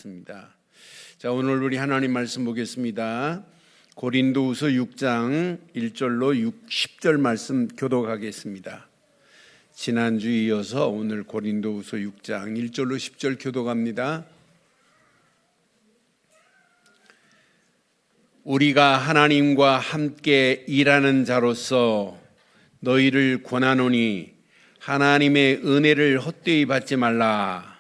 습니다. 자, 오늘 우리 하나님 말씀 보겠습니다. 고린도후서 6장 1절로 10절 말씀 교독하겠습니다. 지난주 이어서 오늘 고린도후서 6장 1절로 10절 교독합니다. 우리가 하나님과 함께 일하는 자로서 너희를 권하노니 하나님의 은혜를 헛되이 받지 말라.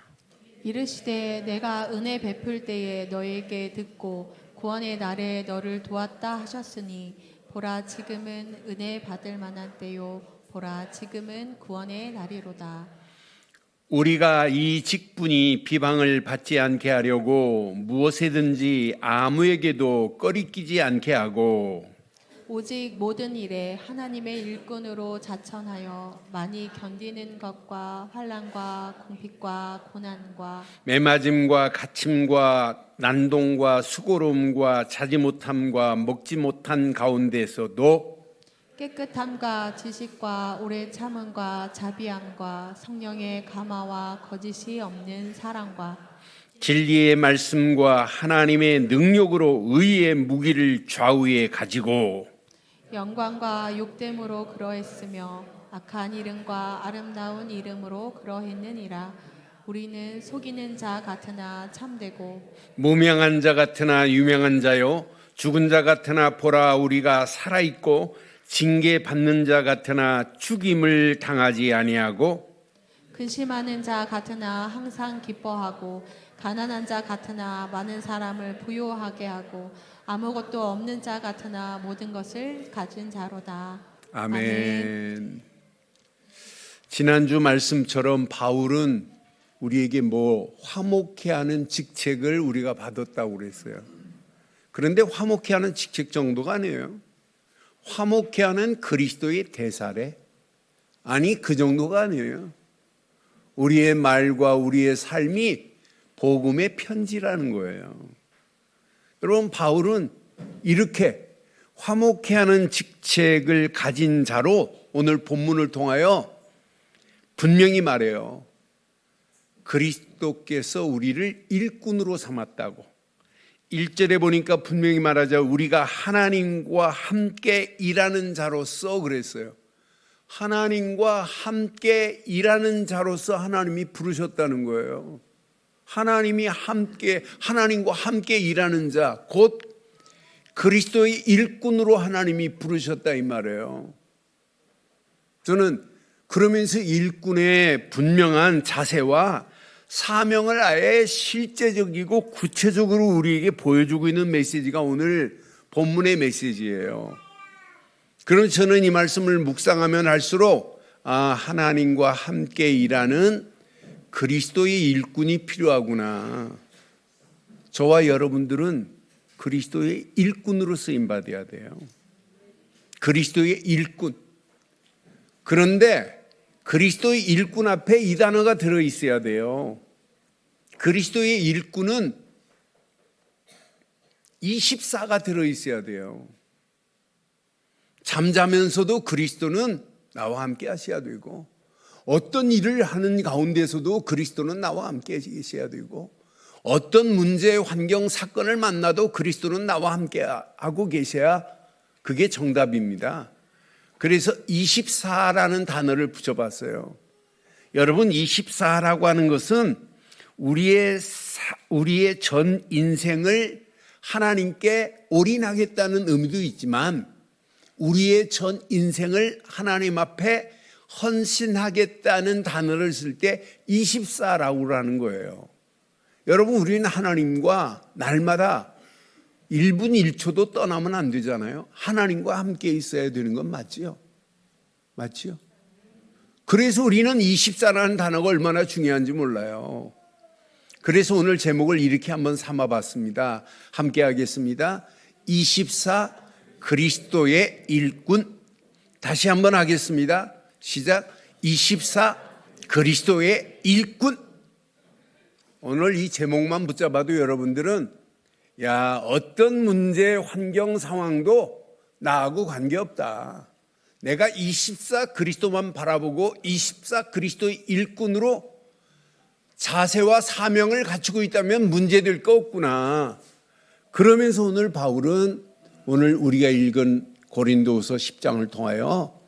이르시되 내가 은혜 베풀 때에 너에게 듣고 구원의 날에 너를 도왔다 하셨으니 보라 지금은 은혜 받을 만한 때요 보라 지금은 구원의 날이로다. 우리가 이 직분이 비방을 받지 않게 하려고 무엇에든지 아무에게도 꺼리끼지 않게 하고 오직 모든 일에 하나님의 일꾼으로 자천하여 많이 견디는 것과 환난과 궁핍과 고난과 매맞음과 갇힘과 난동과 수고로움과 자지 못함과 먹지 못한 가운데서도 깨끗함과 지식과 오래 참음과 자비함과 성령의 감화와 거짓이 없는 사랑과 진리의 말씀과 하나님의 능력으로 의의 무기를 좌우에 가지고 영광과 욕됨으로 그러했으며 악한 이름과 아름다운 이름으로 그러했느니라. 우리는 속이는 자 같으나 참되고 무명한 자 같으나 유명한 자요 죽은 자 같으나 보라 우리가 살아있고 징계받는 자 같으나 죽임을 당하지 아니하고 근심하는 자 같으나 항상 기뻐하고 가난한 자 같으나 많은 사람을 부요하게 하고 아무것도 없는 자 같으나 모든 것을 가진 자로다. 아멘. 지난주 말씀처럼 바울은 우리에게 화목해 하는 직책을 우리가 받았다고 그랬어요. 그런데 화목해 하는 직책 정도가 아니에요. 화목해 하는 그리스도의 대사래? 아니, 그 정도가 아니에요. 우리의 말과 우리의 삶이 복음의 편지라는 거예요. 여러분, 바울은 이렇게 화목해 하는 직책을 가진 자로 오늘 본문을 통하여 분명히 말해요. 그리스도께서 우리를 일꾼으로 삼았다고. 1절에 보니까 분명히 말하자 우리가 하나님과 함께 일하는 자로서 그랬어요. 하나님과 함께 일하는 자로서 하나님이 부르셨다는 거예요. 하나님과 함께 일하는 자, 곧 그리스도의 일꾼으로 하나님이 부르셨다 이 말이에요. 저는 그러면서 일꾼의 분명한 자세와 사명을 아예 실제적이고 구체적으로 우리에게 보여주고 있는 메시지가 오늘 본문의 메시지예요. 그래서 저는 이 말씀을 묵상하면 할수록 하나님과 함께 일하는 그리스도의 일꾼이 필요하구나. 저와 여러분들은 그리스도의 일꾼으로 쓰임받아야 돼요. 그리스도의 일꾼. 그런데 그리스도의 일꾼 앞에 이 단어가 들어있어야 돼요. 그리스도의 일꾼은 24가 들어있어야 돼요. 잠자면서도 그리스도는 나와 함께 하셔야 되고 어떤 일을 하는 가운데서도 그리스도는 나와 함께 계셔야 되고 어떤 문제, 환경, 사건을 만나도 그리스도는 나와 함께 하고 계셔야 그게 정답입니다. 그래서 24라는 단어를 붙여봤어요. 여러분 24라고 하는 것은 우리의 전 인생을 하나님께 올인하겠다는 의미도 있지만 우리의 전 인생을 하나님 앞에 헌신하겠다는 단어를 쓸 때 24라고 하는 거예요. 여러분 우리는 하나님과 날마다 1분 1초도 떠나면 안 되잖아요. 하나님과 함께 있어야 되는 건 맞지요? 맞지요? 그래서 우리는 24라는 단어가 얼마나 중요한지 몰라요. 그래서 오늘 제목을 이렇게 한번 삼아봤습니다. 함께 하겠습니다. 24 그리스도의 일꾼. 다시 한번 하겠습니다. 시작. 24 그리스도의 일꾼. 오늘 이 제목만 붙잡아도 여러분들은 어떤 문제, 환경, 상황도 나하고 관계없다. 내가 24 그리스도만 바라보고 24 그리스도의 일꾼으로 자세와 사명을 갖추고 있다면 문제될 거 없구나. 그러면서 오늘 바울은 오늘 우리가 읽은 고린도후서 10장을 통하여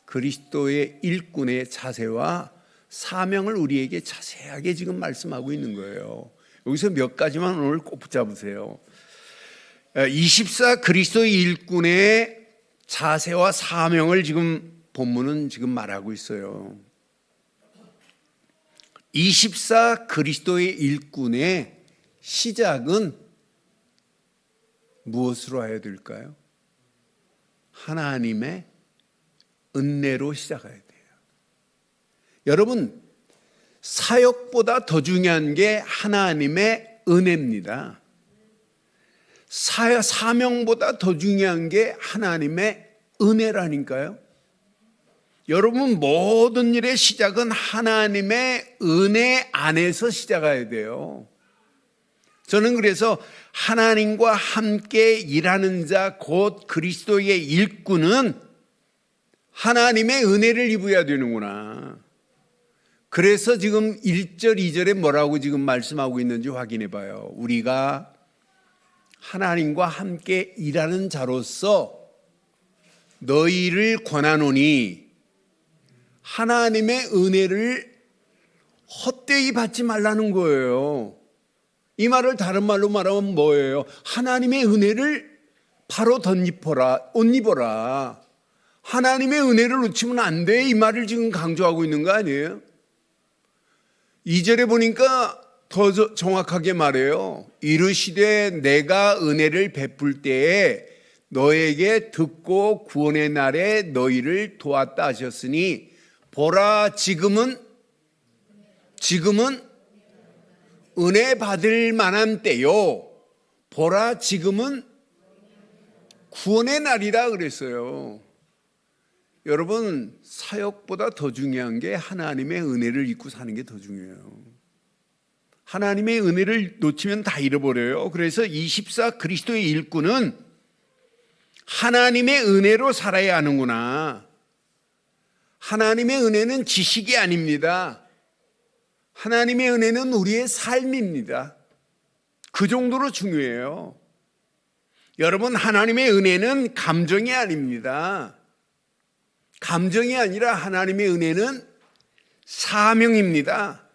그리스도의 일꾼의 자세와 사명을 우리에게 자세하게 지금 말씀하고 있는 거예요. 여기서 몇 가지만 오늘 꼭 붙잡으세요. 24 그리스도의 일꾼의 자세와 사명을 지금 본문은 지금 말하고 있어요. 24 그리스도의 일꾼의 시작은 무엇으로 해야 될까요? 하나님의 은혜로 시작해야 돼요. 여러분, 사역보다 더 중요한 게 하나님의 은혜입니다. 사명보다 더 중요한 게 하나님의 은혜라니까요. 여러분, 모든 일의 시작은 하나님의 은혜 안에서 시작해야 돼요. 저는 그래서 하나님과 함께 일하는 자 곧 그리스도의 일꾼은 하나님의 은혜를 입어야 되는구나. 그래서 지금 1절 2절에 뭐라고 지금 말씀하고 있는지 확인해 봐요. 우리가 하나님과 함께 일하는 자로서 너희를 권하노니 하나님의 은혜를 헛되이 받지 말라는 거예요. 이 말을 다른 말로 말하면 뭐예요? 하나님의 은혜를 바로 옷 입어라. 하나님의 은혜를 놓치면 안 돼. 이 말을 지금 강조하고 있는 거 아니에요? 2절에 보니까 더 정확하게 말해요. 이르시되 내가 은혜를 베풀 때에 너에게 듣고 구원의 날에 너희를 도왔다 하셨으니 보라 지금은 은혜 받을 만한 때요. 보라 지금은 구원의 날이다 그랬어요. 여러분, 사역보다 더 중요한 게 하나님의 은혜를 잊고 사는 게 더 중요해요. 하나님의 은혜를 놓치면 다 잃어버려요. 그래서 24 그리스도의 일꾼은 하나님의 은혜로 살아야 하는구나. 하나님의 은혜는 지식이 아닙니다. 하나님의 은혜는 우리의 삶입니다. 그 정도로 중요해요. 여러분, 하나님의 은혜는 감정이 아닙니다. 감정이 아니라 하나님의 은혜는 사명입니다.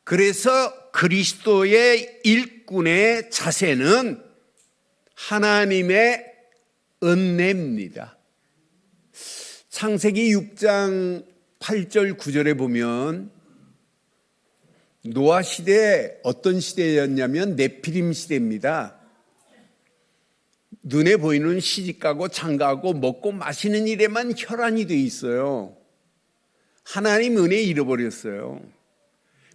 그래서 그리스도의 일꾼의 자세는 하나님의 은혜입니다. 창세기 6장 8절 9절에 보면 노아 시대 어떤 시대였냐면 네피림 시대입니다. 눈에 보이는 시집가고 장가고 먹고 마시는 일에만 혈안이 돼 있어요. 하나님 은혜 잃어버렸어요.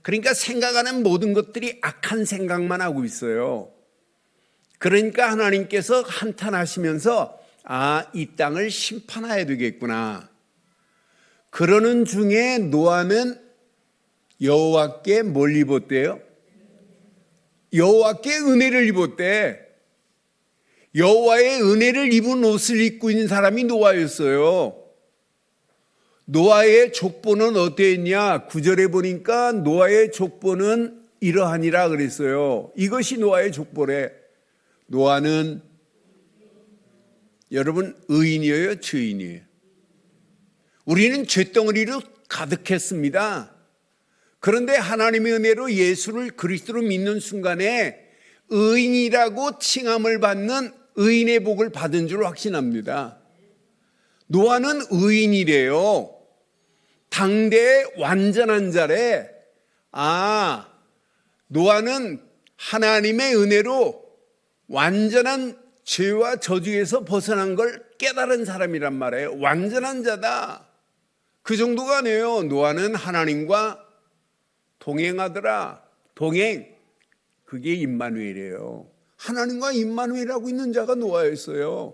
그러니까 생각하는 모든 것들이 악한 생각만 하고 있어요. 그러니까 하나님께서 한탄하시면서 이 땅을 심판해야 되겠구나. 그러는 중에 노아는 여호와께 뭘 입었대요? 여호와께 은혜를 입었대. 여호와의 은혜를 입은 옷을 입고 있는 사람이 노아였어요. 노아의 족보는 어땠냐? 9절에 보니까 노아의 족보는 이러하니라 그랬어요. 이것이 노아의 족보래. 노아는 여러분 의인이에요, 죄인이에요? 우리는 죄덩어리로 가득했습니다. 그런데 하나님의 은혜로 예수를 그리스도로 믿는 순간에 의인이라고 칭함을 받는 의인의 복을 받은 줄 확신합니다. 노아는 의인이래요. 당대의 완전한 자래. 노아는 하나님의 은혜로 완전한 죄와 저주에서 벗어난 걸 깨달은 사람이란 말이에요. 완전한 자다. 그 정도가 아니에요. 노아는 하나님과 동행하더라. 동행. 그게 임마누엘이에요. 하나님과 임마누엘하고 있는 자가 노아였어요.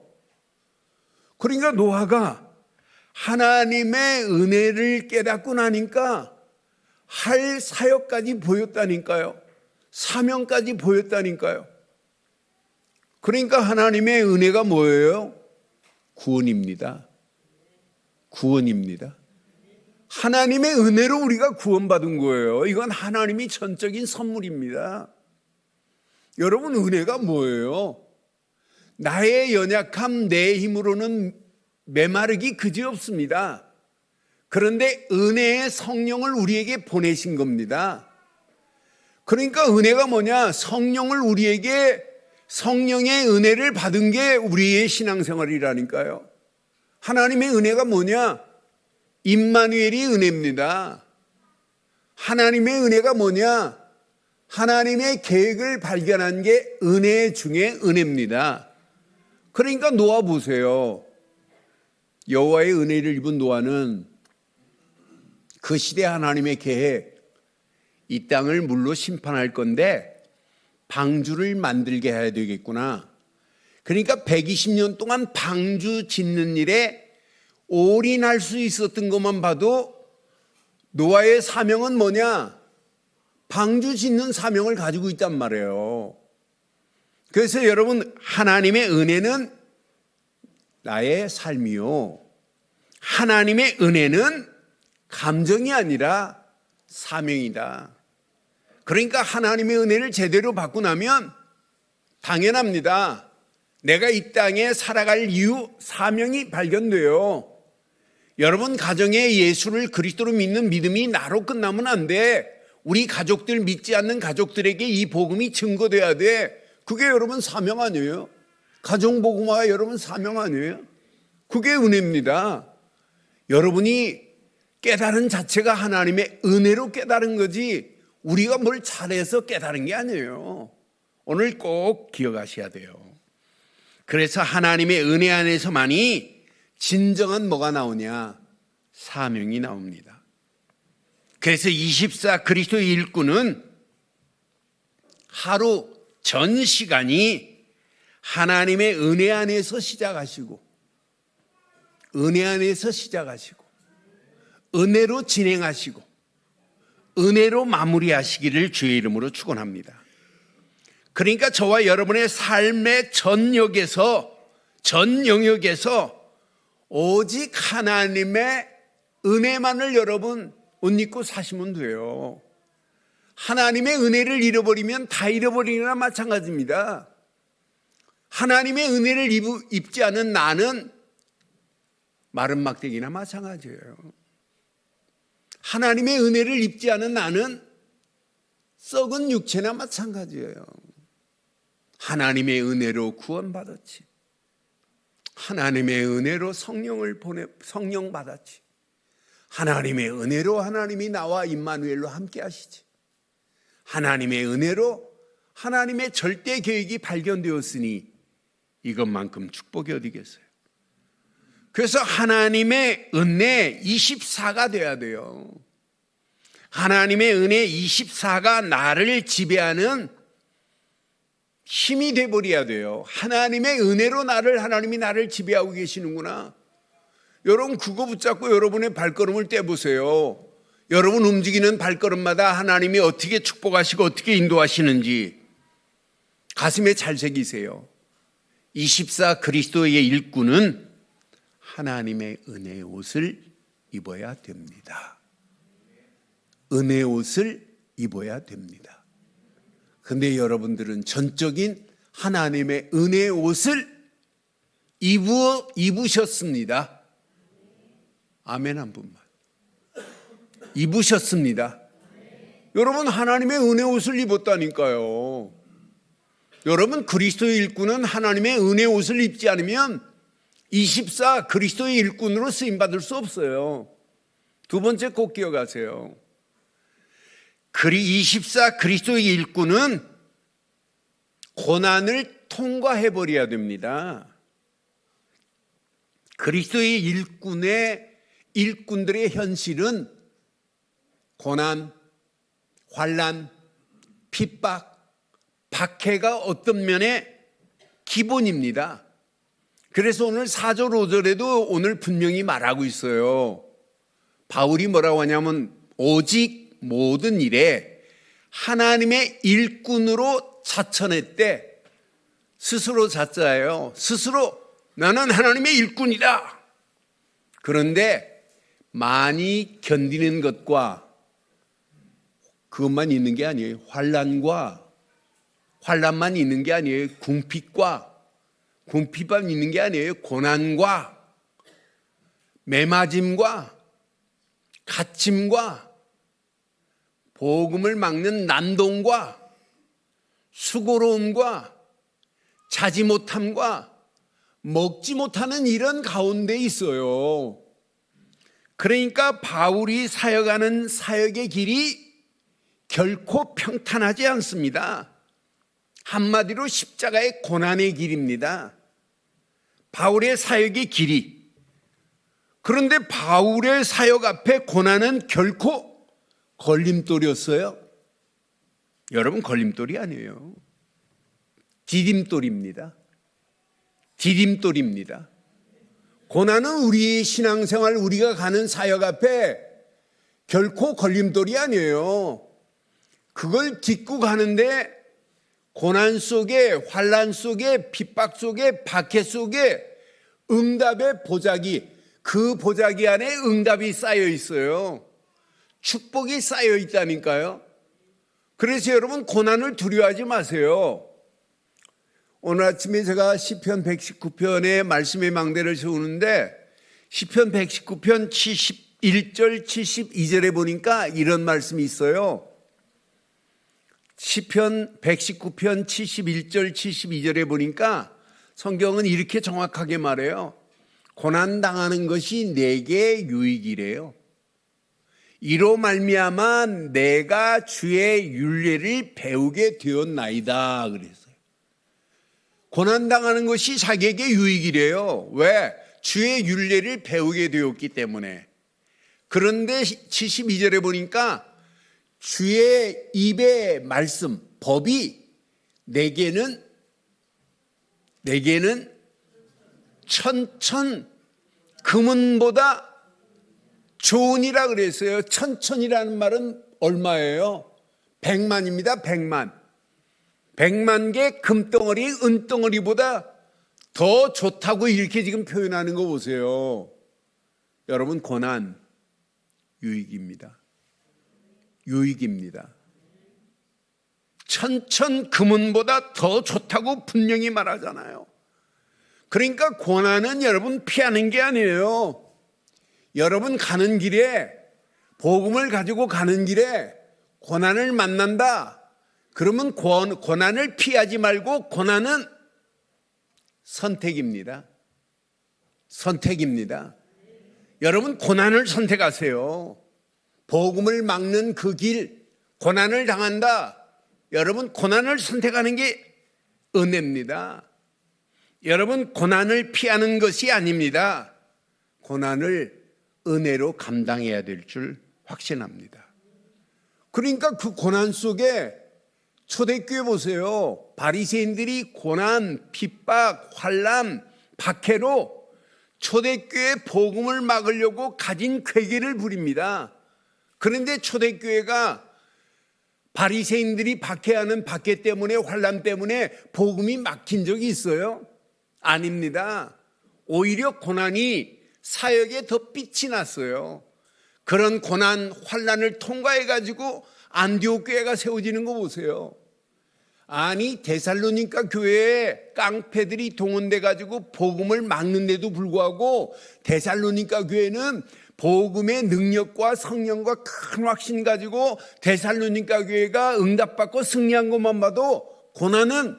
그러니까 노아가 하나님의 은혜를 깨닫고 나니까 할 사역까지 보였다니까요. 사명까지 보였다니까요. 그러니까 하나님의 은혜가 뭐예요? 구원입니다. 구원입니다. 하나님의 은혜로 우리가 구원받은 거예요. 이건 하나님이 전적인 선물입니다. 여러분, 은혜가 뭐예요? 나의 연약함, 내 힘으로는 메마르기 그지없습니다. 그런데 은혜의 성령을 우리에게 보내신 겁니다. 그러니까 은혜가 뭐냐? 성령을 우리에게, 성령의 은혜를 받은 게 우리의 신앙생활이라니까요. 하나님의 은혜가 뭐냐? 임마누엘이 은혜입니다. 하나님의 은혜가 뭐냐? 하나님의 계획을 발견한 게 은혜 중에 은혜입니다. 그러니까 노아 보세요. 여호와의 은혜를 입은 노아는 그 시대 하나님의 계획, 이 땅을 물로 심판할 건데 방주를 만들게 해야 되겠구나. 그러니까 120년 동안 방주 짓는 일에 올인할 수 있었던 것만 봐도 노아의 사명은 뭐냐? 방주 짓는 사명을 가지고 있단 말이에요. 그래서 여러분, 하나님의 은혜는 나의 삶이요, 하나님의 은혜는 감정이 아니라 사명이다. 그러니까 하나님의 은혜를 제대로 받고 나면 당연합니다. 내가 이 땅에 살아갈 이유, 사명이 발견돼요. 여러분, 가정에 예수를 그리스도로 믿는 믿음이 나로 끝나면 안 돼. 우리 가족들, 믿지 않는 가족들에게 이 복음이 증거돼야 돼. 그게 여러분 사명 아니에요? 가정복음화가 여러분 사명 아니에요? 그게 은혜입니다. 여러분이 깨달은 자체가 하나님의 은혜로 깨달은 거지 우리가 뭘 잘해서 깨달은 게 아니에요. 오늘 꼭 기억하셔야 돼요. 그래서 하나님의 은혜 안에서만이 진정한 뭐가 나오냐? 사명이 나옵니다. 그래서 24 그리스도의 일꾼은 하루 전 시간이 하나님의 은혜 안에서 시작하시고, 은혜 안에서 시작하시고, 은혜로 진행하시고, 은혜로 마무리하시기를 주의 이름으로 축원합니다. 그러니까 저와 여러분의 삶의 전 영역에서 오직 하나님의 은혜만을 여러분 옷 입고 사시면 돼요. 하나님의 은혜를 잃어버리면 다 잃어버리나 마찬가지입니다. 하나님의 은혜를 입지 않은 나는 마른 막대기나 마찬가지예요. 하나님의 은혜를 입지 않은 나는 썩은 육체나 마찬가지예요. 하나님의 은혜로 구원받았지. 하나님의 은혜로 성령 받았지. 하나님의 은혜로 하나님이 나와 임마누엘로 함께 하시지. 하나님의 은혜로 하나님의 절대 계획이 발견되었으니 이것만큼 축복이 어디겠어요? 그래서 하나님의 은혜 24가 돼야 돼요. 하나님의 은혜 24가 나를 지배하는 힘이 돼버려야 돼요. 하나님의 은혜로 하나님이 나를 지배하고 계시는구나. 여러분, 그거 붙잡고 여러분의 발걸음을 떼보세요. 여러분 움직이는 발걸음마다 하나님이 어떻게 축복하시고 어떻게 인도하시는지 가슴에 잘 새기세요. 24 그리스도의 일꾼은 하나님의 은혜의 옷을 입어야 됩니다. 은혜의 옷을 입어야 됩니다. 그런데 여러분들은 전적인 하나님의 은혜의 옷을 입으셨습니다. 아멘 한 분만. 입으셨습니다. 여러분, 하나님의 은혜 옷을 입었다니까요. 여러분, 그리스도의 일꾼은 하나님의 은혜 옷을 입지 않으면 24 그리스도의 일꾼으로 쓰임받을 수 없어요. 두 번째 꼭 기억하세요. 24 그리스도의 일꾼은 고난을 통과해버려야 됩니다. 그리스도의 일꾼들의 현실은 고난, 환난, 핍박, 박해가 어떤 면에 기본입니다. 그래서 오늘 4절 5절에도 오늘 분명히 말하고 있어요. 바울이 뭐라고 하냐면 오직 모든 일에 하나님의 일꾼으로 자처냈대. 스스로 자자예요. 스스로 나는 하나님의 일꾼이다. 그런데 많이 견디는 것과 그것만 있는 게 아니에요. 환난만 있는 게 아니에요. 궁핍만 있는 게 아니에요. 고난과 매맞음과 갇힘과 복음을 막는 난동과 수고로움과 자지 못함과 먹지 못하는 이런 가운데 있어요. 그러니까 바울이 사역하는 사역의 길이 결코 평탄하지 않습니다. 한마디로 십자가의 고난의 길입니다. 바울의 사역의 길이. 그런데 바울의 사역 앞에 고난은 결코 걸림돌이었어요. 여러분, 걸림돌이 아니에요. 디딤돌입니다. 고난은 우리의 신앙생활, 우리가 가는 사역 앞에 결코 걸림돌이 아니에요. 그걸 딛고 가는데 고난 속에, 환난 속에, 핍박 속에, 박해 속에 응답의 보자기, 그 보자기 안에 응답이 쌓여 있어요. 축복이 쌓여 있다니까요. 그래서 여러분, 고난을 두려워하지 마세요. 오늘 아침에 제가 시편 119편의 말씀의 망대를 세우는데 시편 119편 71절 72절에 보니까 이런 말씀이 있어요. 시편 119편 71절 72절에 보니까 성경은 이렇게 정확하게 말해요. 고난당하는 것이 내게 유익이래요. 이로 말미암아 내가 주의 율례를 배우게 되었나이다 그랬어요. 고난당하는 것이 자기에게 유익이래요. 왜? 주의 율례를 배우게 되었기 때문에. 그런데 72절에 보니까 주의 입의 말씀, 법이 내게는 천천 금은보다 좋으니라 그랬어요. 천천이라는 말은 얼마예요? 100만입니다. 100만 개 금덩어리, 은덩어리보다 더 좋다고 이렇게 지금 표현하는 거 보세요. 여러분, 고난 유익입니다. 천천 금은보다 더 좋다고 분명히 말하잖아요. 그러니까 고난은 여러분 피하는 게 아니에요. 여러분 가는 길에, 복음을 가지고 가는 길에 고난을 만난다. 그러면 고난을 피하지 말고 고난은 선택입니다. 여러분, 고난을 선택하세요. 복음을 막는 그 길, 고난을 당한다. 여러분, 고난을 선택하는 게 은혜입니다. 여러분, 고난을 피하는 것이 아닙니다. 고난을 은혜로 감당해야 될 줄 확신합니다. 그러니까 그 고난 속에 초대교회 보세요. 바리새인들이 고난, 핍박, 환난, 박해로 초대교회 복음을 막으려고 가진 괴계를 부립니다. 그런데 초대교회가 바리새인들이 박해하는 박해 때문에, 환난 때문에 복음이 막힌 적이 있어요? 아닙니다. 오히려 고난이 사역에 더 빛이 났어요. 그런 고난, 환난을 통과해가지고 안디옥 교회가 세워지는 거 보세요. 아니, 데살로니가 교회에 깡패들이 동원돼가지고 복음을 막는데도 불구하고 데살로니가 교회는 복음의 능력과 성령과 큰 확신 가지고 데살로니가 교회가 응답받고 승리한 것만 봐도 고난은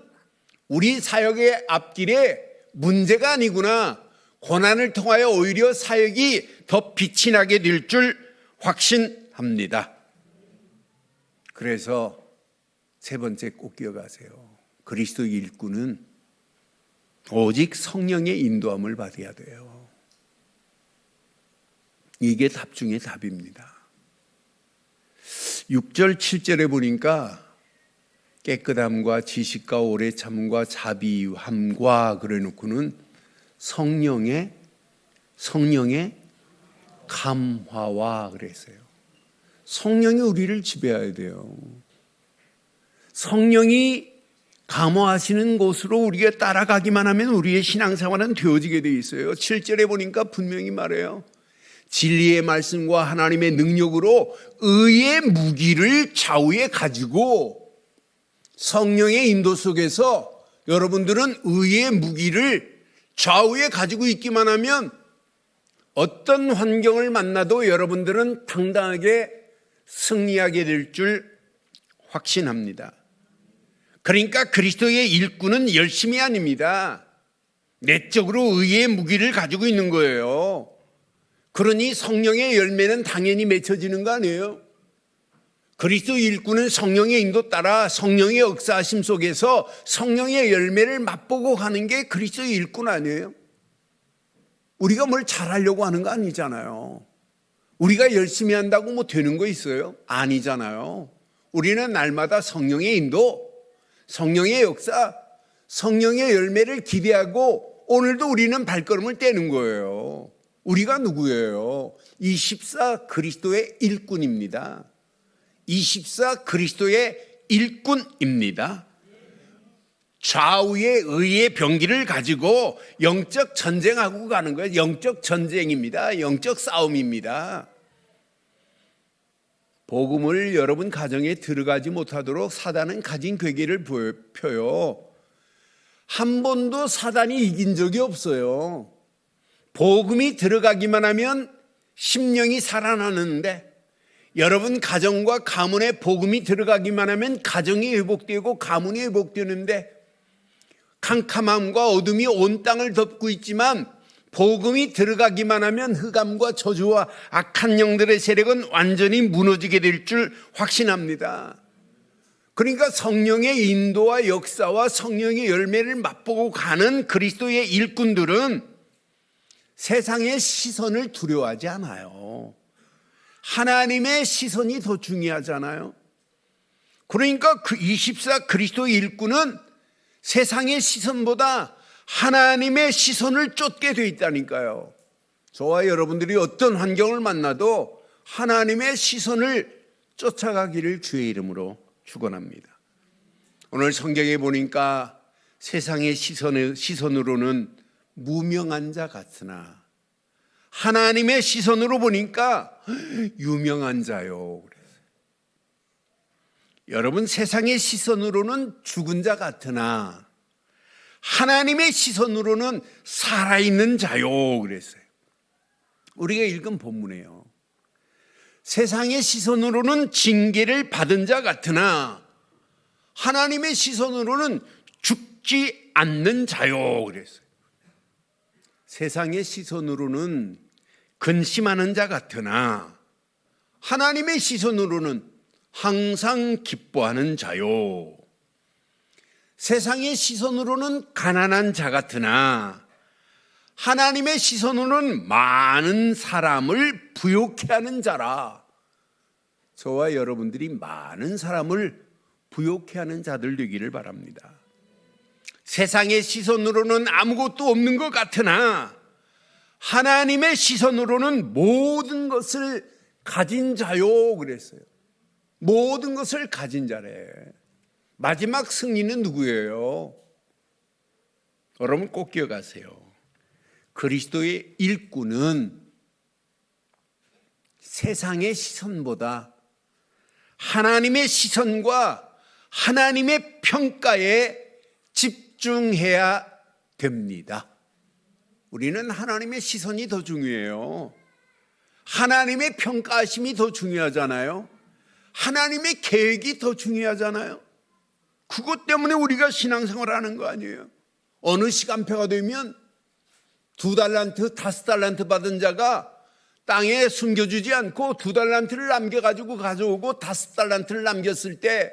우리 사역의 앞길에 문제가 아니구나. 고난을 통하여 오히려 사역이 더 빛이 나게 될 줄 확신합니다. 그래서 세 번째 꼭 기억하세요. 그리스도의 일꾼은 오직 성령의 인도함을 받아야 돼요. 이게 답 중에 답입니다. 6절 7절에 보니까 깨끗함과 지식과 오래 참음과 자비함과 그래 놓고는 성령의 감화와 그랬어요. 성령이 우리를 지배해야 돼요. 성령이 감화하시는 곳으로 우리가 따라가기만 하면 우리의 신앙생활은 되어지게 돼 있어요. 7절에 보니까 분명히 말해요. 진리의 말씀과 하나님의 능력으로 의의 무기를 좌우에 가지고 성령의 인도 속에서 여러분들은 의의 무기를 좌우에 가지고 있기만 하면 어떤 환경을 만나도 여러분들은 당당하게 승리하게 될 줄 확신합니다. 그러니까 그리스도의 일꾼은 열심이 아닙니다. 내적으로 의의 무기를 가지고 있는 거예요. 그러니 성령의 열매는 당연히 맺혀지는 거 아니에요? 그리스도 일꾼은 성령의 인도 따라 성령의 역사하심 속에서 성령의 열매를 맛보고 가는 게 그리스도의 일꾼 아니에요? 우리가 뭘 잘하려고 하는 거 아니잖아요. 우리가 열심히 한다고 뭐 되는 거 있어요? 아니잖아요. 우리는 날마다 성령의 인도, 성령의 역사, 성령의 열매를 기대하고 오늘도 우리는 발걸음을 떼는 거예요. 우리가 누구예요? 24 그리스도의 일꾼입니다. 24 그리스도의 일꾼입니다. 좌우의 의의 병기를 가지고 영적 전쟁하고 가는 거예요. 영적 전쟁입니다. 영적 싸움입니다. 복음을 여러분 가정에 들어가지 못하도록 사단은 가진 괴계를 펴요. 한 번도 사단이 이긴 적이 없어요. 복음이 들어가기만 하면 심령이 살아나는데 여러분 가정과 가문에 복음이 들어가기만 하면 가정이 회복되고 가문이 회복되는데 캄캄함과 어둠이 온 땅을 덮고 있지만 복음이 들어가기만 하면 흑암과 저주와 악한 영들의 세력은 완전히 무너지게 될 줄 확신합니다. 그러니까 성령의 인도와 역사와 성령의 열매를 맛보고 가는 그리스도의 일꾼들은 세상의 시선을 두려워하지 않아요. 하나님의 시선이 더 중요하잖아요. 그러니까 그 24 그리스도의 일꾼은 세상의 시선보다 하나님의 시선을 쫓게 돼 있다니까요. 저와 여러분들이 어떤 환경을 만나도 하나님의 시선을 쫓아가기를 주의 이름으로 축원합니다. 오늘 성경에 보니까 세상의 시선으로는 무명한 자 같으나 하나님의 시선으로 보니까 유명한 자요. 그랬어요. 여러분 세상의 시선으로는 죽은 자 같으나 하나님의 시선으로는 살아있는 자요. 그랬어요. 우리가 읽은 본문이에요. 세상의 시선으로는 징계를 받은 자 같으나 하나님의 시선으로는 죽지 않는 자요. 그랬어요. 세상의 시선으로는 근심하는 자 같으나 하나님의 시선으로는 항상 기뻐하는 자요. 세상의 시선으로는 가난한 자 같으나 하나님의 시선으로는 많은 사람을 부욕해 하는 자라. 저와 여러분들이 많은 사람을 부욕해 하는 자들 되기를 바랍니다. 세상의 시선으로는 아무것도 없는 것 같으나 하나님의 시선으로는 모든 것을 가진 자요. 그랬어요. 모든 것을 가진 자래. 마지막 승리는 누구예요? 여러분 꼭 기억하세요. 그리스도의 일꾼은 세상의 시선보다 하나님의 시선과 하나님의 평가에 집중해야 됩니다. 우리는 하나님의 시선이 더 중요해요. 하나님의 평가하심이 더 중요하잖아요. 하나님의 계획이 더 중요하잖아요. 그것 때문에 우리가 신앙생활을 하는 거 아니에요. 어느 시간표가 되면 2달란트, 5달란트 받은 자가 땅에 숨겨주지 않고 2달란트를 남겨가지고 가져오고 5달란트를 남겼을 때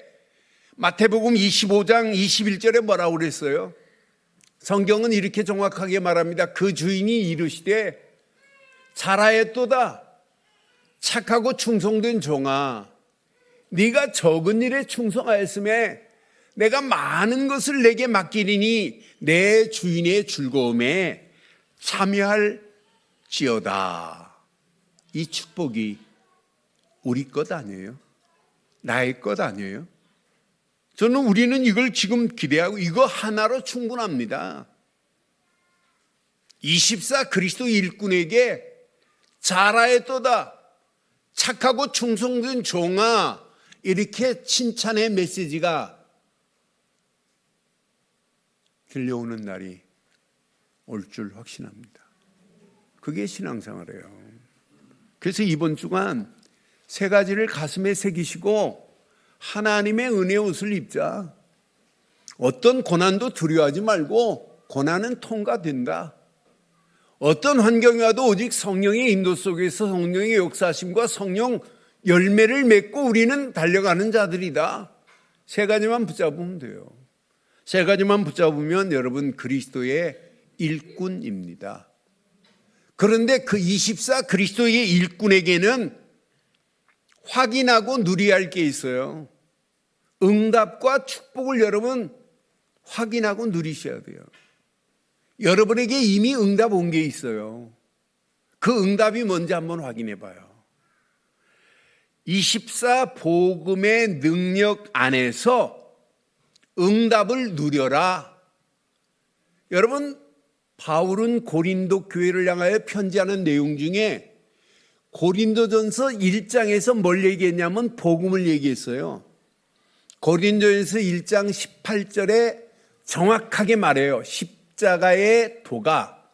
마태복음 25장 21절에 뭐라고 그랬어요? 성경은 이렇게 정확하게 말합니다. 그 주인이 이르시되 잘하였도다 착하고 충성된 종아, 네가 적은 일에 충성하였음에 내가 많은 것을 내게 맡기리니 내 주인의 즐거움에 참여할지어다. 이 축복이 우리 것 아니에요? 나의 것 아니에요? 저는 우리는 이걸 지금 기대하고 이거 하나로 충분합니다. 24 그리스도 일꾼에게 잘하였도다, 착하고 충성된 종아, 이렇게 칭찬의 메시지가 들려오는 날이 올 줄 확신합니다. 그게 신앙생활이에요. 그래서 이번 주간 세 가지를 가슴에 새기시고 하나님의 은혜의 옷을 입자. 어떤 고난도 두려워하지 말고 고난은 통과된다. 어떤 환경이 와도 오직 성령의 인도 속에서 성령의 역사하심과 성령 열매를 맺고 우리는 달려가는 자들이다. 세 가지만 붙잡으면 돼요. 세 가지만 붙잡으면 여러분 그리스도의 일꾼입니다. 그런데 그 24 그리스도의 일꾼에게는 확인하고 누려야 할 게 있어요. 응답과 축복을 여러분 확인하고 누리셔야 돼요. 여러분에게 이미 응답 온 게 있어요. 그 응답이 뭔지 한번 확인해 봐요. 24 복음의 능력 안에서 응답을 누려라. 여러분, 바울은 고린도 교회를 향하여 편지하는 내용 중에 고린도전서 1장에서 뭘 얘기했냐면 복음을 얘기했어요. 고린도전서 1장 18절에 정확하게 말해요. 십자가의 도가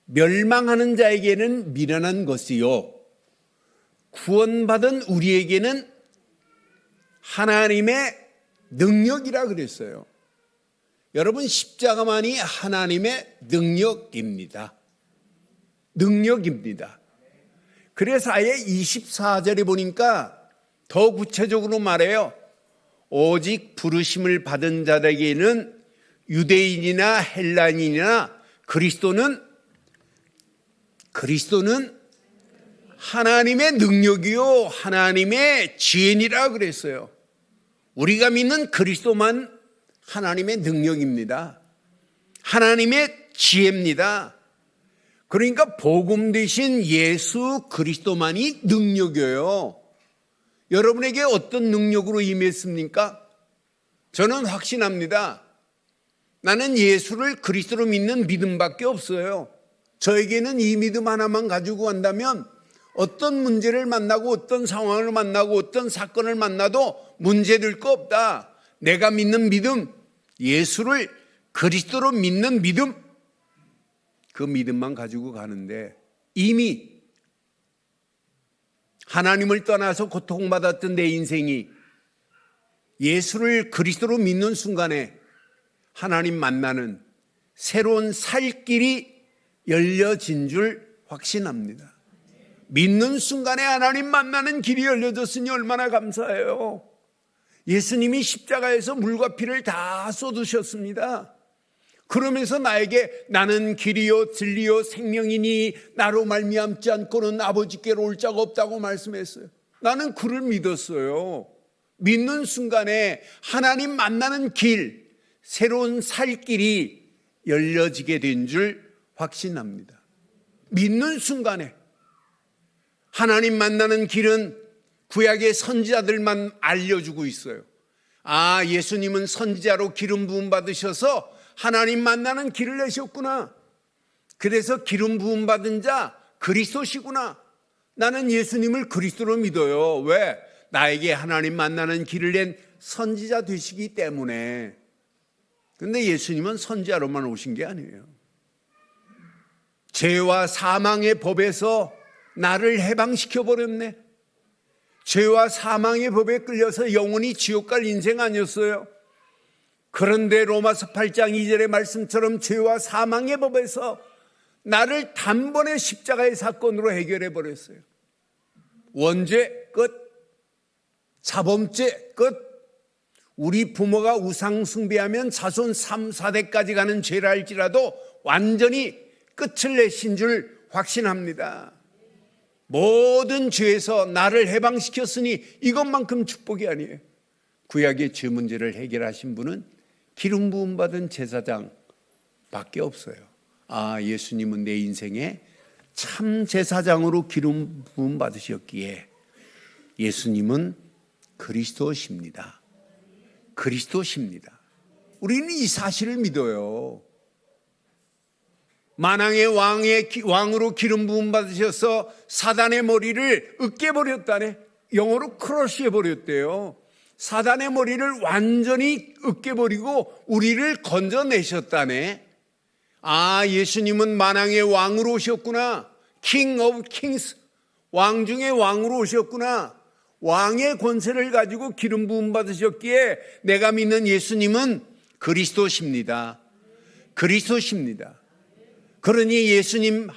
멸망하는 자에게는 미련한 것이요 구원받은 우리에게는 하나님의 능력이라 그랬어요. 여러분, 십자가만이 하나님의 능력입니다. 능력입니다. 그래서 아예 24절에 보니까 더 구체적으로 말해요. 오직 부르심을 받은 자에게는 유대인이나 헬라인이나 그리스도는 하나님의 능력이요 하나님의 지혜니라 그랬어요. 우리가 믿는 그리스도만 하나님의 능력입니다. 하나님의 지혜입니다. 그러니까 복음 되신 예수 그리스도만이 능력이에요. 여러분에게 어떤 능력으로 임했습니까? 저는 확신합니다. 나는 예수를 그리스도로 믿는 믿음밖에 없어요. 저에게는 이 믿음 하나만 가지고 간다면 어떤 문제를 만나고 어떤 상황을 만나고 어떤 사건을 만나도 문제될 거 없다. 내가 믿는 믿음, 예수를 그리스도로 믿는 믿음, 그 믿음만 가지고 가는데 이미 하나님을 떠나서 고통받았던 내 인생이 예수를 그리스도로 믿는 순간에 하나님 만나는 새로운 살 길이 열려진 줄 확신합니다. 믿는 순간에 하나님 만나는 길이 열려졌으니 얼마나 감사해요. 예수님이 십자가에서 물과 피를 다 쏟으셨습니다. 그러면서 나에게 나는 길이요 진리요 생명이니 나로 말미암지 않고는 아버지께로 올 자가 없다고 말씀했어요. 나는 그를 믿었어요. 믿는 순간에 하나님 만나는 길, 새로운 살 길이 열려지게 된 줄 확신합니다. 믿는 순간에 하나님 만나는 길은 구약의 선지자들만 알려주고 있어요. 아, 예수님은 선지자로 기름 부음 받으셔서 하나님 만나는 길을 내셨구나. 그래서 기름 부음 받은 자 그리스도시구나. 나는 예수님을 그리스도로 믿어요. 왜? 나에게 하나님 만나는 길을 낸 선지자 되시기 때문에. 근데 예수님은 선지자로만 오신 게 아니에요. 죄와 사망의 법에서 나를 해방시켜 버렸네. 죄와 사망의 법에 끌려서 영원히 지옥 갈 인생 아니었어요. 그런데 로마서 8장 2절의 말씀처럼 죄와 사망의 법에서 나를 단번에 십자가의 사건으로 해결해 버렸어요. 원죄 끝, 자범죄 끝. 우리 부모가 우상 숭배하면 자손 3, 4대까지 가는 죄라 할지라도 완전히 끝을 내신 줄 확신합니다. 모든 죄에서 나를 해방시켰으니 이것만큼 축복이 아니에요. 구약의 죄 문제를 해결하신 분은 기름 부음 받은 제사장밖에 없어요. 아, 예수님은 내 인생에 참 제사장으로 기름 부음 받으셨기에 예수님은 그리스도십니다. 그리스도십니다. 우리는 이 사실을 믿어요. 만왕의 왕으로 기름 부음 받으셔서 사단의 머리를 으깨버렸다네. 영어로 크러쉬해 버렸대요. 사단의 머리를 완전히 으깨버리고 우리를 건져내셨다네. 아, 예수님은 만왕의 왕으로 오셨구나. King of Kings, 왕 중의 왕으로 오셨구나. 왕의 권세를 가지고 기름 부음 받으셨기에 내가 믿는 예수님은 그리스도십니다. 그리스도십니다. 그러니 예수님이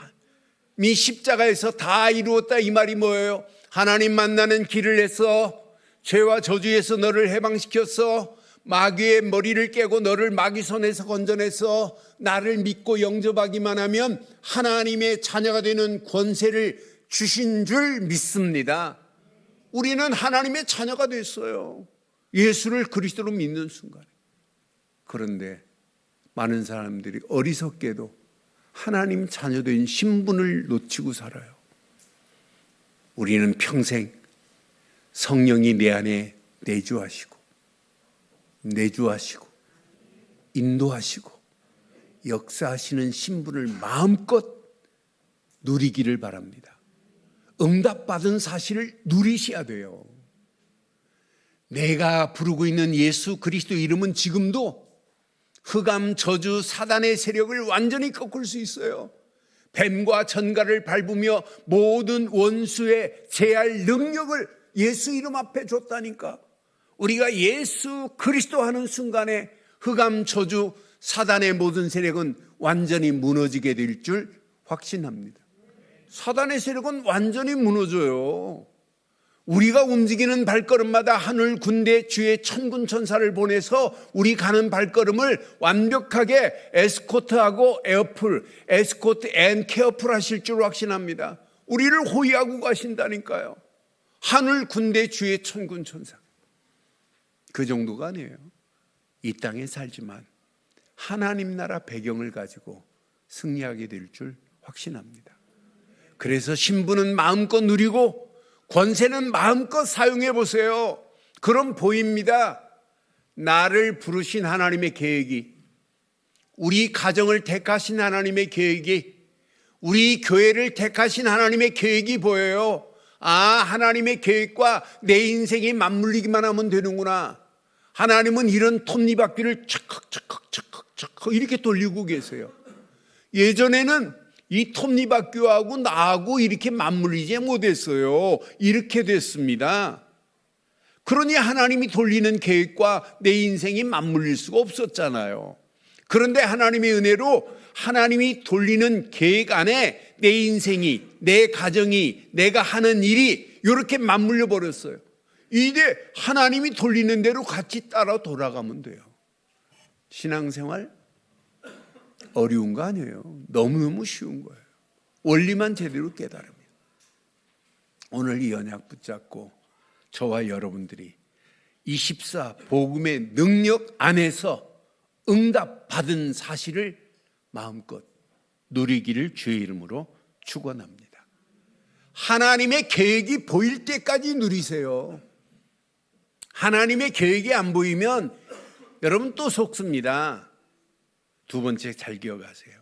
십자가에서 다 이루었다 이 말이 뭐예요? 하나님 만나는 길을 내서 죄와 저주에서 너를 해방시켰어. 마귀의 머리를 깨고 너를 마귀 손에서 건져내서 나를 믿고 영접하기만 하면 하나님의 자녀가 되는 권세를 주신 줄 믿습니다. 우리는 하나님의 자녀가 됐어요. 예수를 그리스도로 믿는 순간. 그런데 많은 사람들이 어리석게도 하나님 자녀된 신분을 놓치고 살아요. 우리는 평생 성령이 내 안에 내주하시고 인도하시고 역사하시는 신분을 마음껏 누리기를 바랍니다. 응답받은 사실을 누리셔야 돼요. 내가 부르고 있는 예수 그리스도 이름은 지금도 흑암, 저주, 사단의 세력을 완전히 꺾을 수 있어요. 뱀과 전갈을 밟으며 모든 원수의 제할 능력을 예수 이름 앞에 줬다니까. 우리가 예수 그리스도 하는 순간에 흑암, 저주, 사단의 모든 세력은 완전히 무너지게 될 줄 확신합니다. 사단의 세력은 완전히 무너져요. 우리가 움직이는 발걸음마다 하늘 군대 주의 천군 천사를 보내서 우리 가는 발걸음을 완벽하게 에스코트하고 에스코트 앤 케어풀 하실 줄 확신합니다. 우리를 호위하고 가신다니까요. 하늘 군대 주의 천군 천사. 그 정도가 아니에요. 이 땅에 살지만 하나님 나라 배경을 가지고 승리하게 될 줄 확신합니다. 그래서 신분은 마음껏 누리고 권세는 마음껏 사용해 보세요. 그럼 보입니다. 나를 부르신 하나님의 계획이, 우리 가정을 택하신 하나님의 계획이, 우리 교회를 택하신 하나님의 계획이 보여요. 아, 하나님의 계획과 내 인생이 맞물리기만 하면 되는구나. 하나님은 이런 톱니바퀴를 착착착착착 이렇게 돌리고 계세요. 예전에는 이 톱니바퀴하고 나하고 이렇게 맞물리지 못했어요. 이렇게 됐습니다. 그러니 하나님이 돌리는 계획과 내 인생이 맞물릴 수가 없었잖아요. 그런데 하나님의 은혜로 하나님이 돌리는 계획 안에 내 인생이, 내 가정이, 내가 하는 일이 이렇게 맞물려 버렸어요. 이제 하나님이 돌리는 대로 같이 따라 돌아가면 돼요. 신앙생활 어려운 거 아니에요. 너무너무 쉬운 거예요. 원리만 제대로 깨달으면. 오늘 이 언약 붙잡고 저와 여러분들이 24 복음의 능력 안에서 응답받은 사실을 마음껏 누리기를 주의 이름으로 축원합니다. 하나님의 계획이 보일 때까지 누리세요. 하나님의 계획이 안 보이면 여러분 또 속습니다. 두 번째 잘 기억하세요.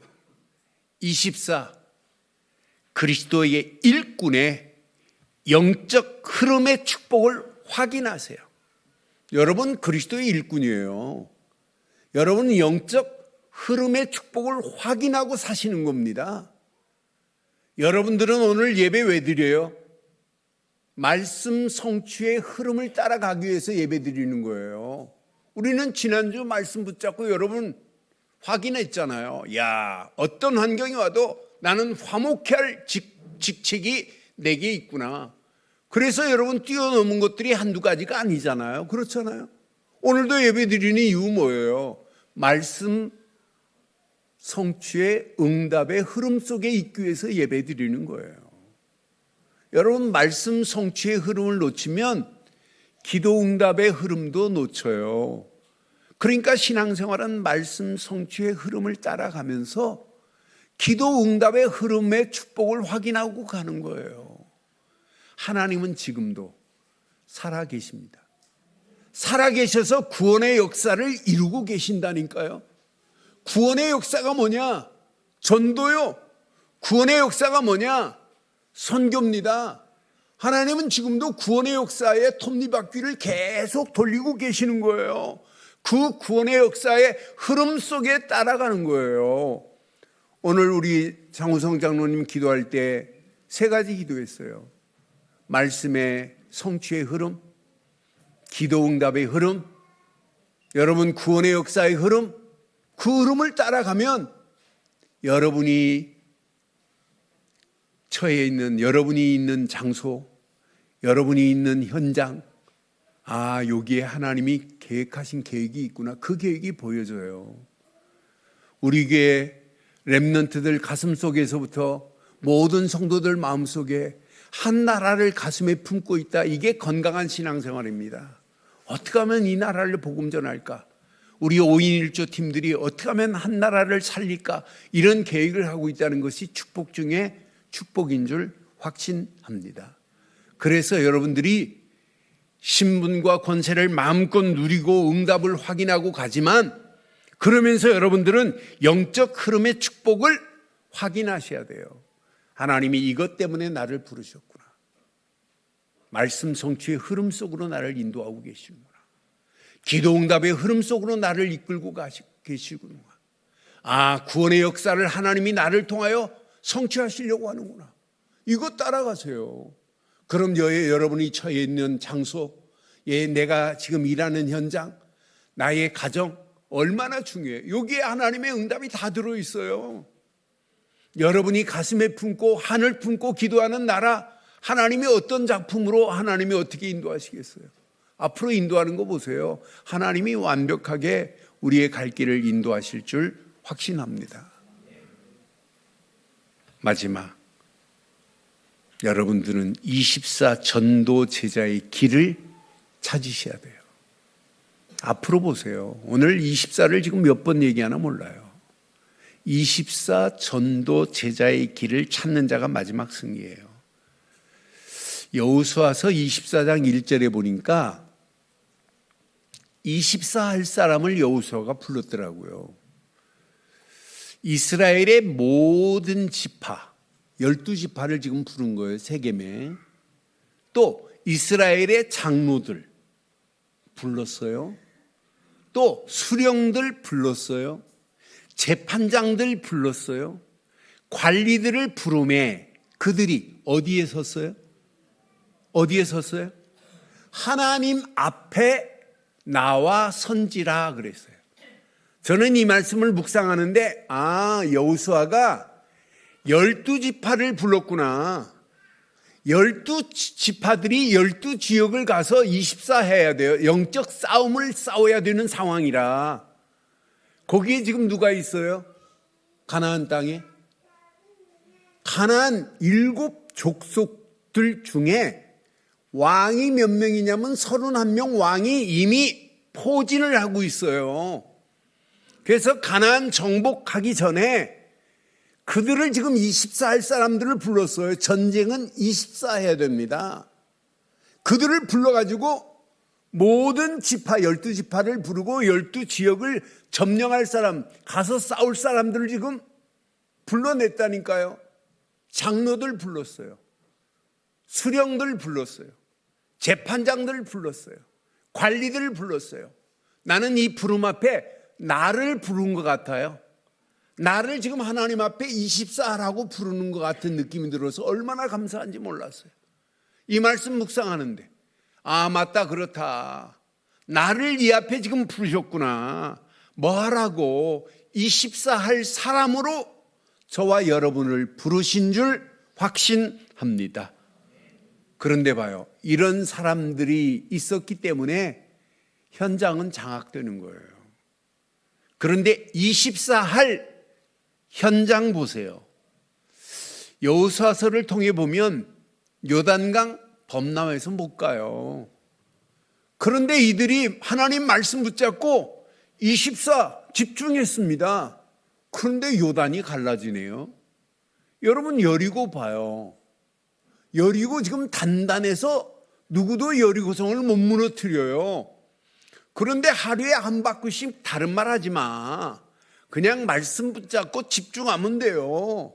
24 그리스도의 일꾼의 영적 흐름의 축복을 확인하세요. 여러분 그리스도의 일꾼이에요. 여러분은 영적 흐름의 축복을 확인하고 사시는 겁니다. 여러분들은 오늘 예배 왜 드려요? 말씀 성취의 흐름을 따라가기 위해서 예배 드리는 거예요. 우리는 지난주 말씀 붙잡고 여러분 확인했잖아요. 야, 어떤 환경이 와도 나는 화목해야 할 직책이 내게 있구나. 그래서 여러분 뛰어넘은 것들이 한두 가지가 아니잖아요. 그렇잖아요. 오늘도 예배 드리는 이유 뭐예요? 말씀 성취의 응답의 흐름 속에 있기 위해서 예배 드리는 거예요. 여러분 말씀 성취의 흐름을 놓치면 기도 응답의 흐름도 놓쳐요. 그러니까 신앙생활은 말씀 성취의 흐름을 따라가면서 기도 응답의 흐름의 축복을 확인하고 가는 거예요. 하나님은 지금도 살아계십니다. 살아계셔서 구원의 역사를 이루고 계신다니까요. 구원의 역사가 뭐냐? 전도요. 구원의 역사가 뭐냐? 선교입니다. 하나님은 지금도 구원의 역사의 톱니바퀴를 계속 돌리고 계시는 거예요. 그 구원의 역사의 흐름 속에 따라가는 거예요. 오늘 우리 장우성 장로님 기도할 때 3가지 기도했어요. 말씀의 성취의 흐름, 기도 응답의 흐름, 여러분 구원의 역사의 흐름, 그 흐름을 따라가면 여러분이 처해 있는, 여러분이 있는 장소, 여러분이 있는 현장, 여기에 하나님이 계획하신 계획이 있구나. 그 계획이 보여져요. 우리 교회 렘넌트들 가슴 속에서부터 모든 성도들 마음속에 한 나라를 가슴에 품고 있다. 이게 건강한 신앙생활입니다. 어떻게 하면 이 나라를 복음 전할까? 우리 5인 1조 팀들이 어떻게 하면 한 나라를 살릴까? 이런 계획을 하고 있다는 것이 축복 중에 축복인 줄 확신합니다. 그래서 여러분들이 신분과 권세를 마음껏 누리고 응답을 확인하고 가지만, 그러면서 여러분들은 영적 흐름의 축복을 확인하셔야 돼요. 하나님이 이것 때문에 나를 부르셨구나. 말씀 성취의 흐름 속으로 나를 인도하고 계시는구나. 기도 응답의 흐름 속으로 나를 이끌고 계시구나. 구원의 역사를 하나님이 나를 통하여 성취하시려고 하는구나. 이거 따라가세요. 그럼 여러분이 처해 있는 장소, 내가 지금 일하는 현장, 나의 가정 얼마나 중요해요. 여기에 하나님의 응답이 다 들어있어요. 여러분이 가슴에 품고 하늘 품고 기도하는 나라, 하나님이 어떤 작품으로 하나님이 어떻게 인도하시겠어요? 앞으로 인도하는 거 보세요. 하나님이 완벽하게 우리의 갈 길을 인도하실 줄 확신합니다. 마지막, 여러분들은 24 전도 제자의 길을 찾으셔야 돼요. 앞으로 보세요. 오늘 24를 지금 몇 번 얘기하나 몰라요. 24 전도 제자의 길을 찾는 자가 마지막 승리예요. 여호수아서 24장 1절에 보니까 24 할 사람을 여호수아가 불렀더라고요. 이스라엘의 모든 지파, 12지파를 지금 부른 거예요. 세겜에. 또 이스라엘의 장로들 불렀어요. 또 수령들 불렀어요. 재판장들 불렀어요. 관리들을 부르매 그들이 어디에 섰어요? 어디에 섰어요? 하나님 앞에 나와 선지라 그랬어요. 저는 이 말씀을 묵상하는데 여호수아가 12지파를 불렀구나. 12지파들이 12지역을 가서 24 해야 돼요. 영적 싸움을 싸워야 되는 상황이라. 거기에 지금 누가 있어요? 가나안 땅에? 가나안 7족속들 중에 왕이 몇 명이냐면 31명 왕이 이미 포진을 하고 있어요. 그래서 가나안 정복하기 전에 그들을 지금 24 할 사람들을 불렀어요. 전쟁은 24 해야 됩니다. 그들을 불러가지고 모든 지파 12지파를 부르고 12지역을 점령할 사람, 가서 싸울 사람들을 지금 불러냈다니까요. 장로들 불렀어요. 수령들 불렀어요. 재판장들 불렀어요. 관리들을 불렀어요. 나는 이 부름 앞에 나를 부른 것 같아요. 나를 지금 하나님 앞에 24하라고 부르는 것 같은 느낌이 들어서 얼마나 감사한지 몰랐어요. 이 말씀 묵상하는데 맞다, 그렇다. 나를 이 앞에 지금 부르셨구나. 뭐 하라고? 24 할 사람으로 저와 여러분을 부르신 줄 확신합니다. 그런데 봐요. 이런 사람들이 있었기 때문에 현장은 장악되는 거예요. 그런데 24 할 현장 보세요. 여호수아서를 통해 보면 요단강 범람해서 못 가요. 그런데 이들이 하나님 말씀 붙잡고 24 집중했습니다. 그런데 요단이 갈라지네요. 여러분 여리고 봐요. 여리고 지금 단단해서 누구도 여리고성을 못 무너뜨려요. 그런데 하루에 한 바퀴씩 다른 말 하지 마. 그냥 말씀 붙잡고 집중하면 돼요.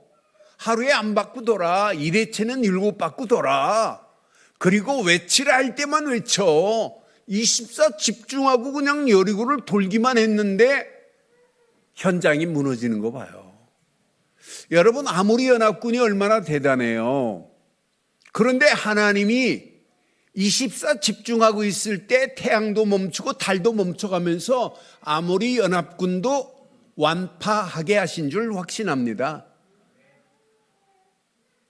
하루에 안 바꾸더라. 1회체는 7바꾸더라. 그리고 외치라 할 때만 외쳐. 24 집중하고 그냥 여리고를 돌기만 했는데 현장이 무너지는 거 봐요. 여러분, 아무리 연합군이 얼마나 대단해요. 그런데 하나님이 24 집중하고 있을 때 태양도 멈추고 달도 멈춰가면서 아무리 연합군도 완파하게 하신 줄 확신합니다.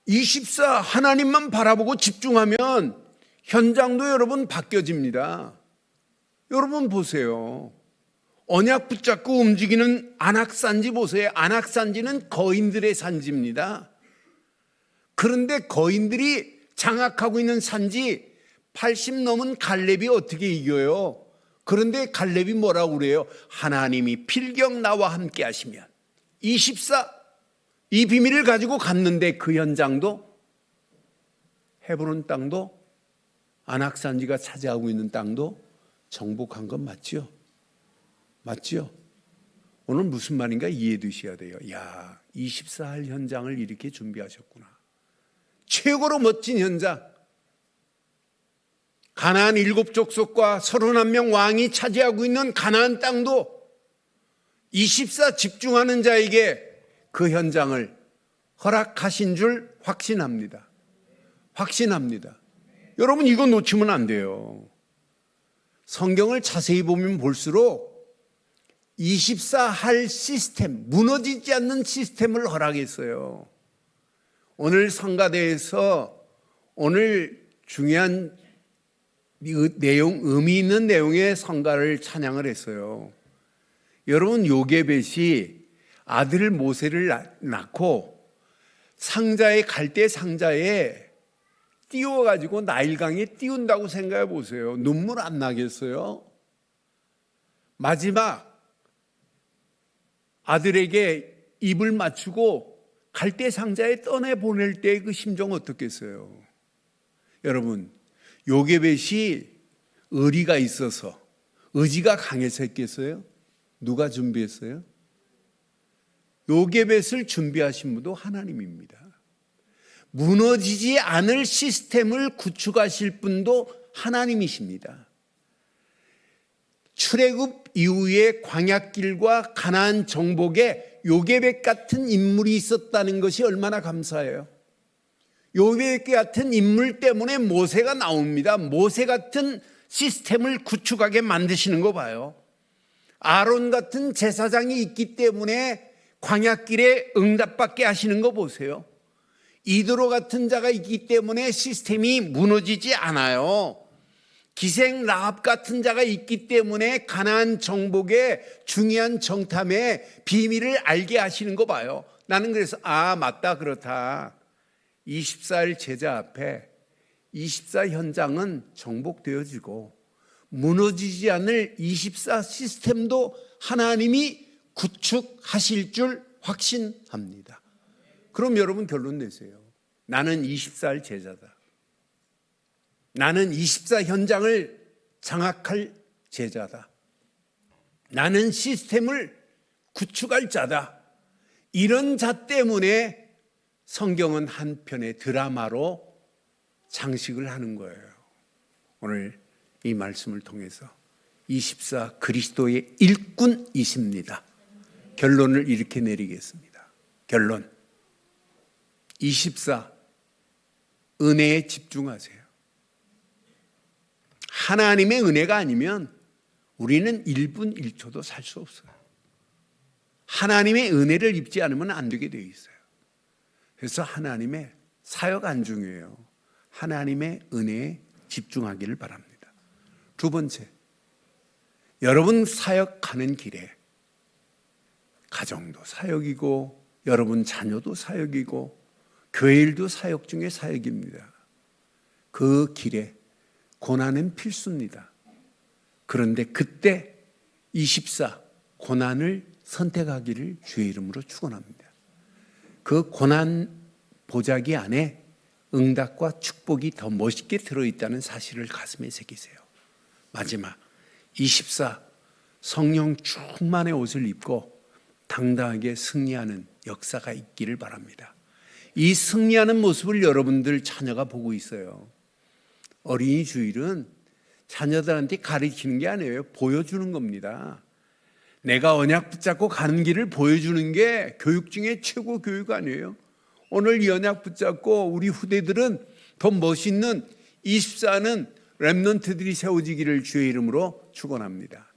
24 하나님만 바라보고 집중하면 현장도 여러분 바뀌어집니다. 여러분 보세요. 언약 붙잡고 움직이는 안악산지 보세요. 안악산지는 거인들의 산지입니다. 그런데 거인들이 장악하고 있는 산지 80 넘은 갈렙이 어떻게 이겨요? 그런데 갈렙이 뭐라고 그래요? 하나님이 필경 나와 함께 하시면 24 이 비밀을 가지고 갔는데 그 현장도 헤브론 땅도 안악산지가 차지하고 있는 땅도 정복한 건 맞지요? 맞지요? 오늘 무슨 말인가 이해해 두셔야 돼요. 야, 24할 현장을 이렇게 준비하셨구나. 최고로 멋진 현장. 가나안 7족속과 31명 왕이 차지하고 있는 가나안 땅도 24 집중하는 자에게 그 현장을 허락하신 줄 확신합니다. 확신합니다. 여러분, 이거 놓치면 안 돼요. 성경을 자세히 보면 볼수록 24할 시스템, 무너지지 않는 시스템을 허락했어요. 오늘 성가대에서 오늘 중요한 내용, 의미 있는 내용의 성가를 찬양을 했어요. 여러분, 요게벳이 아들 모세를 낳고 상자에 갈대 상자에 띄워가지고 나일강에 띄운다고 생각해 보세요. 눈물 안 나겠어요? 마지막 아들에게 입을 맞추고 갈대 상자에 떠내 보낼 때 그 심정 어떻겠어요? 여러분, 요게벳이 의리가 있어서 의지가 강해서 했겠어요? 누가 준비했어요? 요게벳을 준비하신 분도 하나님입니다. 무너지지 않을 시스템을 구축하실 분도 하나님이십니다. 출애굽 이후에 광야길과 가나안 정복에 요게벳 같은 인물이 있었다는 것이 얼마나 감사해요. 요게벳 같은 인물 때문에 모세가 나옵니다. 모세 같은 시스템을 구축하게 만드시는 거 봐요. 아론 같은 제사장이 있기 때문에 광야길에 응답받게 하시는 거 보세요. 이드로 같은 자가 있기 때문에 시스템이 무너지지 않아요. 기생 라합 같은 자가 있기 때문에 가나안 정복의 중요한 정탐의 비밀을 알게 하시는 거 봐요. 나는 그래서 맞다, 그렇다. 24일 제자 앞에 24 현장은 정복되어지고 무너지지 않을 24 시스템도 하나님이 구축하실 줄 확신합니다. 그럼 여러분 결론 내세요. 나는 24일 제자다. 나는 24 현장을 장악할 제자다. 나는 시스템을 구축할 자다. 이런 자 때문에 성경은 한 편의 드라마로 장식을 하는 거예요. 오늘 이 말씀을 통해서 24 그리스도의 일꾼이십니다. 결론을 이렇게 내리겠습니다. 결론. 24 은혜에 집중하세요. 하나님의 은혜가 아니면 우리는 1분 1초도 살 수 없어요. 하나님의 은혜를 입지 않으면 안 되게 되어 있어요. 그래서 하나님의 사역 안 중요해요. 하나님의 은혜에 집중하기를 바랍니다. 두 번째, 여러분 사역하는 길에 가정도 사역이고 여러분 자녀도 사역이고 교회 일도 사역 중에 사역입니다. 그 길에 고난은 필수입니다. 그런데 그때 24 고난을 선택하기를 주의 이름으로 축원합니다. 그 고난 보자기 안에 응답과 축복이 더 멋있게 들어있다는 사실을 가슴에 새기세요. 마지막 24 성령 충만의 옷을 입고 당당하게 승리하는 역사가 있기를 바랍니다. 이 승리하는 모습을 여러분들 자녀가 보고 있어요. 어린이 주일은 자녀들한테 가르치는 게 아니에요. 보여주는 겁니다. 내가 언약 붙잡고 가는 길을 보여주는 게 교육 중에 최고 교육 아니에요. 오늘 이 언약 붙잡고 우리 후대들은 더 멋있는 24는 렘넌트들이 세워지기를 주의 이름으로 축원합니다.